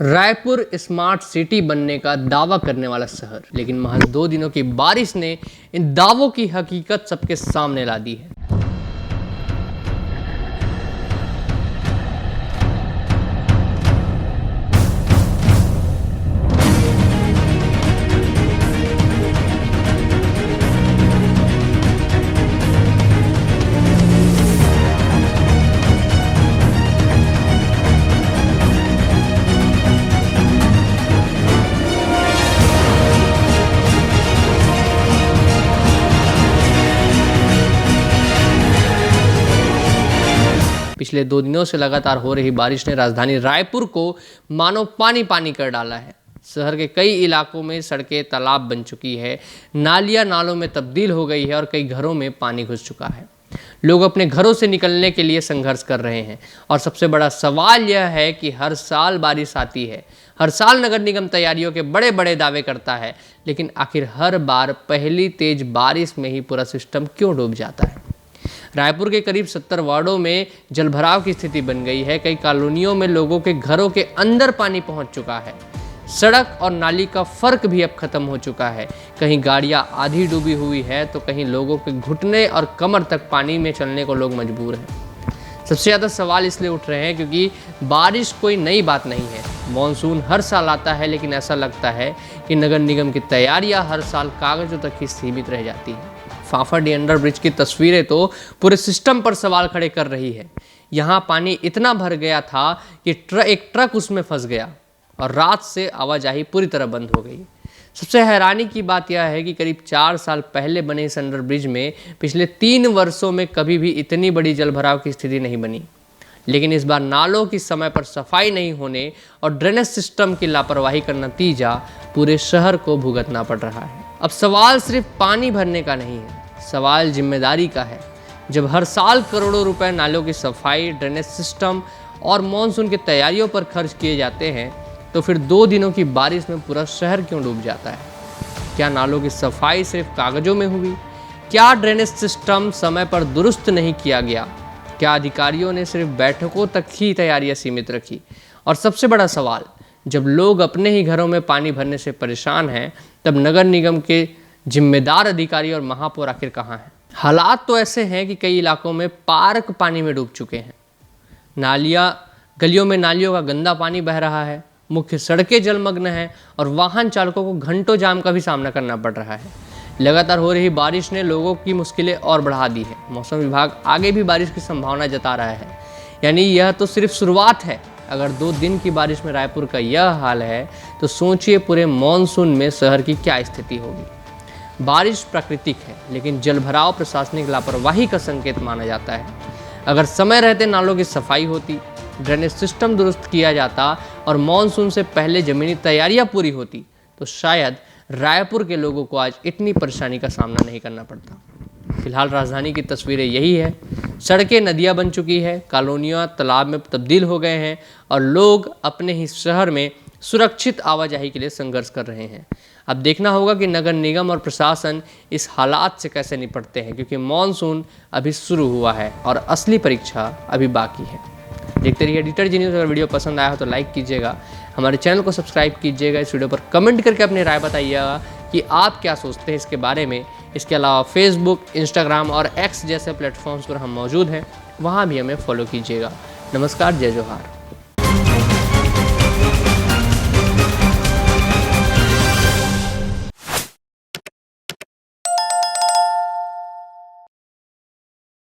Raipur smart city बनने का दावा करने वाला शहर, लेकिन महज 2 दिनों की बारिश ने इन दावों की हकीकत सबके सामने ला दी है। पिछले 2 दिनों से लगातार हो रही बारिश ने राजधानी रायपुर को मानो पानी पानी कर डाला है। शहर के कई इलाकों में सड़कें तालाब बन चुकी है, नालियां नालों में तब्दील हो गई है और कई घरों में पानी घुस चुका है। लोग अपने घरों से निकलने के लिए संघर्ष कर रहे हैं और सबसे बड़ा सवाल यह है कि हर साल बारिश आती है, हर साल नगर निगम तैयारियों के बड़े बड़े दावे करता है, लेकिन आखिर हर बार पहली तेज बारिश में ही पूरा सिस्टम क्यों डूब जाता है। रायपुर के करीब 70 वार्डों में जलभराव की स्थिति बन गई है। कई कॉलोनियों में लोगों के घरों के अंदर पानी पहुंच चुका है। सड़क और नाली का फर्क भी अब खत्म हो चुका है। कहीं गाड़ियां आधी डूबी हुई है तो कहीं लोगों के घुटने और कमर तक पानी में चलने को लोग मजबूर हैं। सबसे ज़्यादा सवाल इसलिए उठ रहे हैं क्योंकि बारिश कोई नई बात नहीं है। मॉनसून हर साल आता है, लेकिन ऐसा लगता है कि नगर निगम की तैयारियां हर साल कागजों तक ही सीमित रह जाती हैं। फाफाडी अंडर ब्रिज की तस्वीरें तो पूरे सिस्टम पर सवाल खड़े कर रही है। यहाँ पानी इतना भर गया था कि एक ट्रक उसमें फंस गया और रात से आवाजाही पूरी तरह बंद हो गई। सबसे हैरानी की बात यह है कि करीब 4 साल पहले बने इस अंडर ब्रिज में पिछले 3 वर्षों में कभी भी इतनी बड़ी जलभराव की स्थिति नहीं बनी, लेकिन इस बार नालों की समय पर सफाई नहीं होने और ड्रेनेज सिस्टम की लापरवाही का नतीजा पूरे शहर को भुगतना पड़ रहा है। अब सवाल सिर्फ पानी भरने का नहीं है, सवाल जिम्मेदारी का है। जब हर साल करोड़ों रुपए नालों की सफाई, ड्रेनेज सिस्टम और मॉनसून की तैयारियों पर खर्च किए जाते हैं, तो फिर 2 दिनों की बारिश में पूरा शहर क्यों डूब जाता है। क्या नालों की सफाई सिर्फ कागजों में हुई? क्या ड्रेनेज सिस्टम समय पर दुरुस्त नहीं किया गया? क्या अधिकारियों ने सिर्फ बैठकों तक ही तैयारियां सीमित रखी? और सबसे बड़ा सवाल, जब लोग अपने ही घरों में पानी भरने से परेशान हैं, तब नगर निगम के जिम्मेदार अधिकारी और महापौर आखिर कहाँ हैं? हालात तो ऐसे हैं कि कई इलाकों में पार्क पानी में डूब चुके हैं। गलियों में नालियों का गंदा पानी बह रहा है, मुख्य सड़कें जलमग्न हैं और वाहन चालकों को घंटों जाम का भी सामना करना पड़ रहा है। लगातार हो रही बारिश ने लोगों की मुश्किलें और बढ़ा दी है। मौसम विभाग आगे भी बारिश की संभावना जता रहा है, यानी यह तो सिर्फ शुरुआत है। अगर 2 दिन की बारिश में रायपुर का यह हाल है, तो सोचिए पूरे मॉनसून में शहर की क्या स्थिति होगी। बारिश प्राकृतिक है, लेकिन जलभराव प्रशासनिक लापरवाही का संकेत माना जाता है। अगर समय रहते नालों की सफाई होती, ड्रेनेज सिस्टम दुरुस्त किया जाता और मॉनसून से पहले जमीनी तैयारियां पूरी होती, तो शायद रायपुर के लोगों को आज इतनी परेशानी का सामना नहीं करना पड़ता। फिलहाल राजधानी की तस्वीरें यही है। सड़कें नदियां बन चुकी है, कॉलोनियां तालाब में तब्दील हो गए हैं और लोग अपने ही शहर में सुरक्षित आवाजाही के लिए संघर्ष कर रहे हैं। अब देखना होगा कि नगर निगम और प्रशासन इस हालात से कैसे निपटते हैं, क्योंकि मॉनसून अभी शुरू हुआ है और असली परीक्षा अभी बाकी है। देखते रहिए एडिटर जी न्यूज़। अगर वीडियो पसंद आया हो तो लाइक कीजिएगा, हमारे चैनल को सब्सक्राइब कीजिएगा, इस वीडियो पर कमेंट करके अपनी राय बताइएगा कि आप क्या सोचते हैं इसके बारे में। इसके अलावा फेसबुक, इंस्टाग्राम और एक्स जैसे प्लेटफॉर्म्स पर हम मौजूद हैं, वहाँ भी हमें फॉलो कीजिएगा। नमस्कार, जय जोहार।